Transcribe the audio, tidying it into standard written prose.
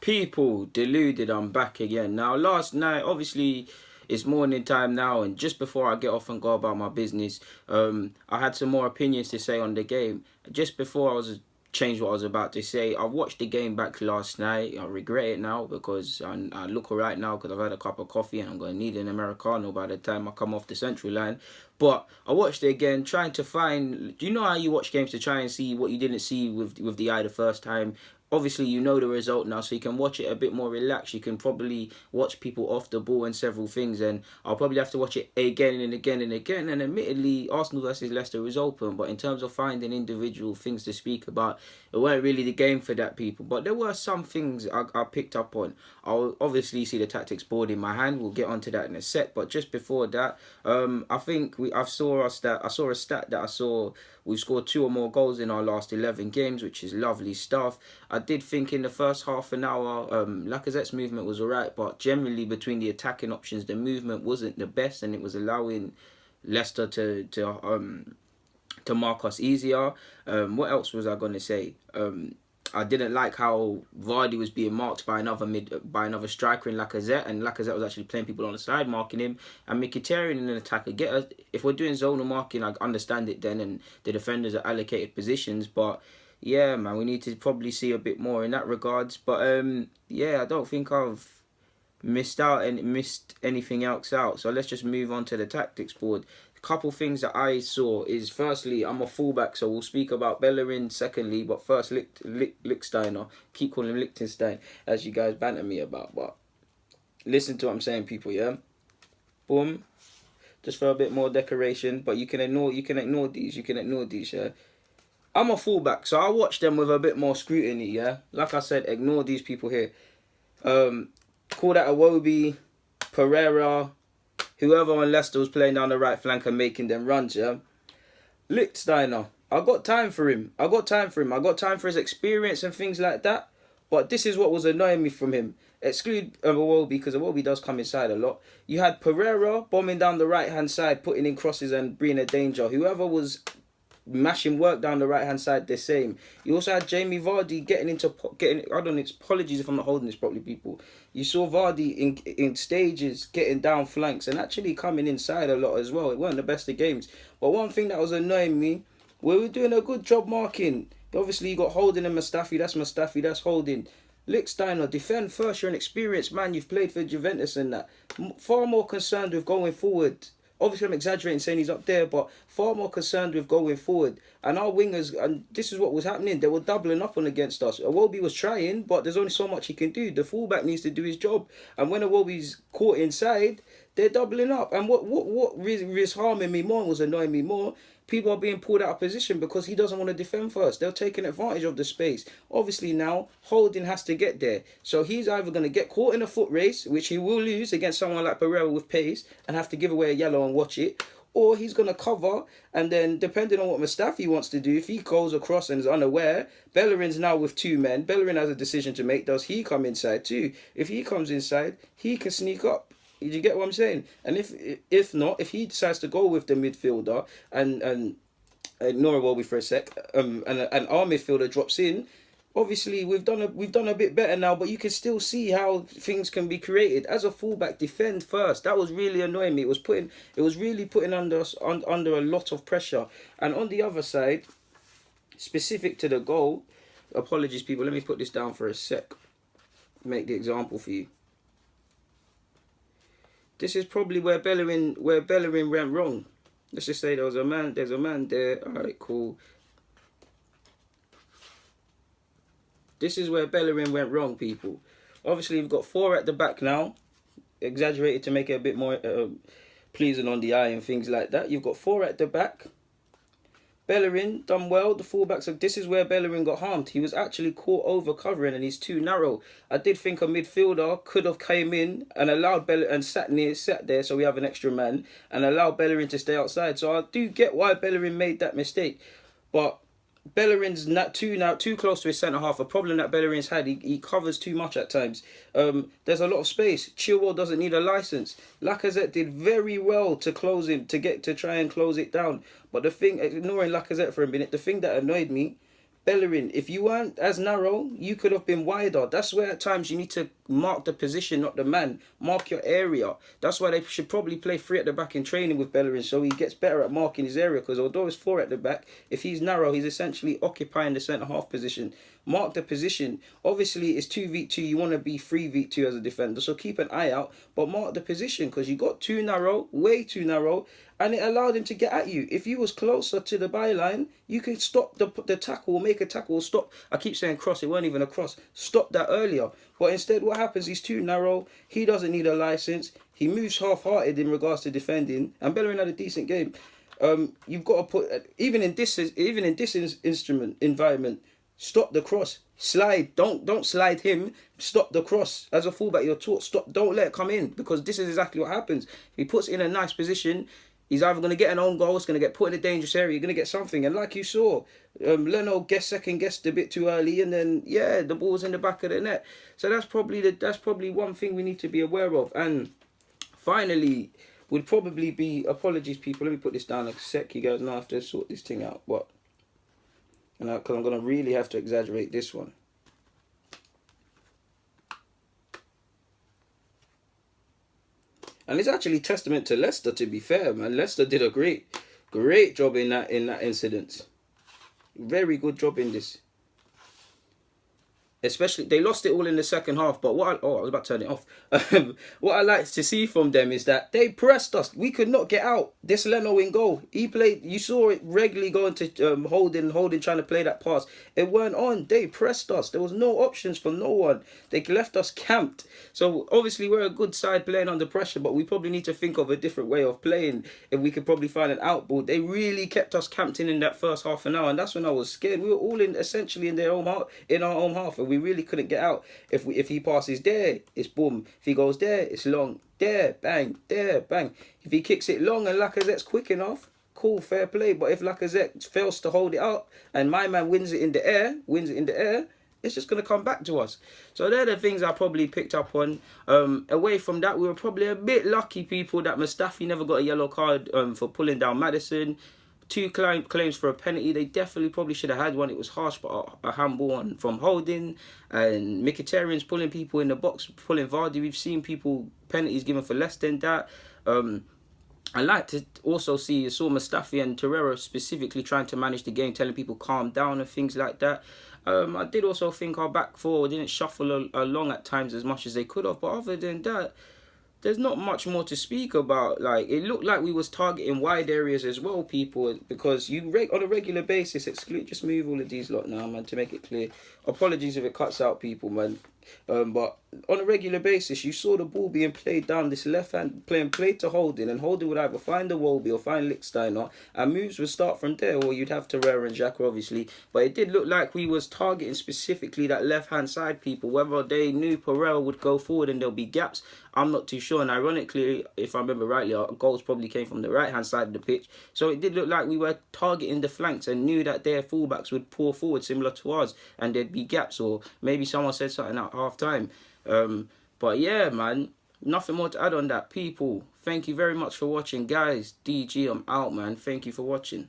People deluded, I'm back again. Now, last night, obviously, it's morning time now, and just before I get off and go about my business, I had some more opinions to say on the game. Just before I was change what I was about to say, I watched the game back last night. I regret it now because I look alright now because I've had a cup of coffee and I'm going to need an Americano by the time I come off the central line. But I watched it again, trying to find. Do you know how you watch games to try and see what you didn't see with the eye the first time? Obviously, you know the result now, so you can watch it a bit more relaxed. You can probably watch people off the ball and several things, and I'll probably have to watch it again and again and again. And admittedly, Arsenal versus Leicester was open, but in terms of finding individual things to speak about, it weren't really the game for that, people. But there were some things I picked up on. I'll obviously see the tactics board in my hand. We'll get onto that in a sec. But just before that, I think I saw a stat that I saw. We've scored 2 or more goals in our last 11 games, which is lovely stuff. I did think in the first half an hour, Lacazette's movement was alright, but generally between the attacking options, the movement wasn't the best, and it was allowing Leicester to mark us easier. What else was I going to say? I didn't like how Vardy was being marked by another striker in Lacazette, and Lacazette was actually playing people on the side, marking him. And Mkhitaryan in an attacker. If we're doing zonal marking, I understand it then, and the defenders are allocated positions. But yeah, man, we need to probably see a bit more in that regards. But yeah, I don't think I've missed anything else out. So let's just move on to the tactics board. Couple things that I saw is, firstly, I'm a fullback, so we'll speak about Bellerin secondly, but first Lichtsteiner. Keep calling him Liechtenstein, as you guys banter me about, but listen to what I'm saying, people, yeah? Boom. Just for a bit more decoration, but you can ignore these, yeah? I'm a fullback, so I watch them with a bit more scrutiny, yeah? Like I said, ignore these people here. Call that Iwobi, Pereira, whoever on Leicester was playing down the right flank and making them runs, yeah? Lichtsteiner, I got time for him. I got time for his experience and things like that. But this is what was annoying me from him. Exclude Iwobi, because Iwobi does come inside a lot. You had Pereira bombing down the right-hand side, putting in crosses and bringing a danger. Whoever was mashing work down the right hand side, the same. You also had Jamie Vardy I don't know, apologies if I'm not holding this properly, people. You saw Vardy in stages getting down flanks and actually coming inside a lot as well. It weren't the best of games, but one thing that was annoying me, we were doing a good job marking. Obviously you got Holding and Mustafi, that's Holding. Lichtsteiner, defend first. You're an experienced man, you've played for Juventus and that. Far more concerned with going forward. Obviously, I'm exaggerating saying he's up there, but far more concerned with going forward. And our wingers, and this is what was happening, they were doubling up on against us. Iwobi was trying, but there's only so much he can do. The fullback needs to do his job. And when Iwobi's caught inside, they're doubling up. And what was harming me more, was annoying me more, people are being pulled out of position because he doesn't want to defend first. They're taking advantage of the space. Obviously now, Holding has to get there. So he's either going to get caught in a foot race, which he will lose against someone like Pereira with pace, and have to give away a yellow and watch it, or he's going to cover, and then depending on what Mustafi wants to do, if he goes across and is unaware, Bellerin's now with 2 men. Bellerin has a decision to make. Does he come inside too? If he comes inside, he can sneak up. You get what I'm saying? And if not, if he decides to go with the midfielder and ignore Iwobi for a sec, and our midfielder drops in, obviously we've done a bit better now. But you can still see how things can be created. As a fullback, defend first. That was really annoying me. It was really putting under us under a lot of pressure. And on the other side, specific to the goal, apologies people. Let me put this down for a sec. Make the example for you. This is probably where Bellerin went wrong. Let's just say there's a man there. Alright, cool. This is where Bellerin went wrong, people. Obviously, we've got 4 at the back now. Exaggerated to make it a bit more pleasing on the eye and things like that. You've got 4 at the back. Bellerin done well. The fullbacks. This is where Bellerin got harmed. He was actually caught over covering and he's too narrow. I did think a midfielder could have came in and allowed Bellerin and sat there, so we have an extra man, and allowed Bellerin to stay outside. So I do get why Bellerin made that mistake, but Bellerin's not too close to his centre half. A problem that Bellerin's had, he covers too much at times. There's a lot of space. Chilwell doesn't need a license. Lacazette did very well to close him, to try and close it down. But the thing, ignoring Lacazette for a minute, the thing that annoyed me, Bellerin, if you weren't as narrow, you could have been wider. That's where at times you need to mark the position, not the man. Mark your area. That's why they should probably play 3 at the back in training with Bellerin, so he gets better at marking his area. Because although it's 4 at the back, if he's narrow, he's essentially occupying the centre half position. Mark the position. Obviously, it's 2v2. You want to be 3v2 as a defender, so keep an eye out. But mark the position, because you got too narrow, way too narrow, and it allowed him to get at you. If you was closer to the byline, you could stop the tackle, make a tackle, stop. I keep saying cross, it weren't even a cross. Stop that earlier. But instead, what happens? He's too narrow. He doesn't need a license. He moves half-hearted in regards to defending. And Bellerin had a decent game. You've got to put, even in this environment, stop the cross. Slide. Don't slide him. Stop the cross. As a fullback, you're taught stop. Don't let it come in, because this is exactly what happens. If he puts it in a nice position, he's either going to get an own goal, it's going to get put in a dangerous area, you're going to get something. And like you saw, Leno second-guessed a bit too early, and then, yeah, the ball's in the back of the net. So that's probably one thing we need to be aware of. And finally, would probably be, apologies, people, let me put this down a sec, you guys know I have to sort this thing out. What? Because I'm going to really have to exaggerate this one. And it's actually testament to Leicester, to be fair, man. Leicester did a great job in that incident. Very good job in this. Especially, they lost it all in the second half, but I was about to turn it off. What I like to see from them is that they pressed us. We could not get out. This Leno in goal, he played, you saw it regularly going to holding, trying to play that pass. It weren't on. They pressed us. There was no options for no one. They left us camped. So obviously we're a good side playing under pressure, but we probably need to think of a different way of playing. If we could probably find an outball. They really kept us camped in that first half an hour, and that's when I was scared. We were all essentially in our own half, and we really couldn't get out. If he passes there, it's boom. If he goes there, it's long. There, bang. There, bang. If he kicks it long and Lacazette's quick enough, cool, fair play. But if Lacazette fails to hold it up and my man wins it in the air, it's just going to come back to us. So they're the things I probably picked up on. Away from that, we were probably a bit lucky, people, that Mustafi never got a yellow card for pulling down Maddison. 2 claims for a penalty. They definitely probably should have had one. It was harsh, but a handball on from Holding, and Mkhitaryan's pulling people in the box, pulling Vardy. We've seen people penalties given for less than that. I like to also saw Mustafi and Torreira specifically trying to manage the game, telling people calm down and things like that. I did also think our back four didn't shuffle along at times as much as they could have, but other than that, there's not much more to speak about. Like, it looked like we was targeting wide areas as well, people, because you on a regular basis just move all of these lot now, man, to make it clear. Apologies if it cuts out, people, man. But on a regular basis, you saw the ball being played down this left hand, played to Holding, and Holding would either find the Wolby or find Lichtsteiner, and moves would start from there, or you'd have Torreira and Xhaka, obviously. But it did look like we was targeting specifically that left hand side, people. Whether they knew Pereira would go forward and there'll be gaps, I'm not too sure. And ironically, if I remember rightly, our goals probably came from the right hand side of the pitch. So it did look like we were targeting the flanks and knew that their fullbacks would pour forward similar to ours, and there'd be gaps, or maybe someone said something at half time. But yeah, man, nothing more to add on that, people. Thank you very much for watching, guys. DG, I'm out, man. Thank you for watching.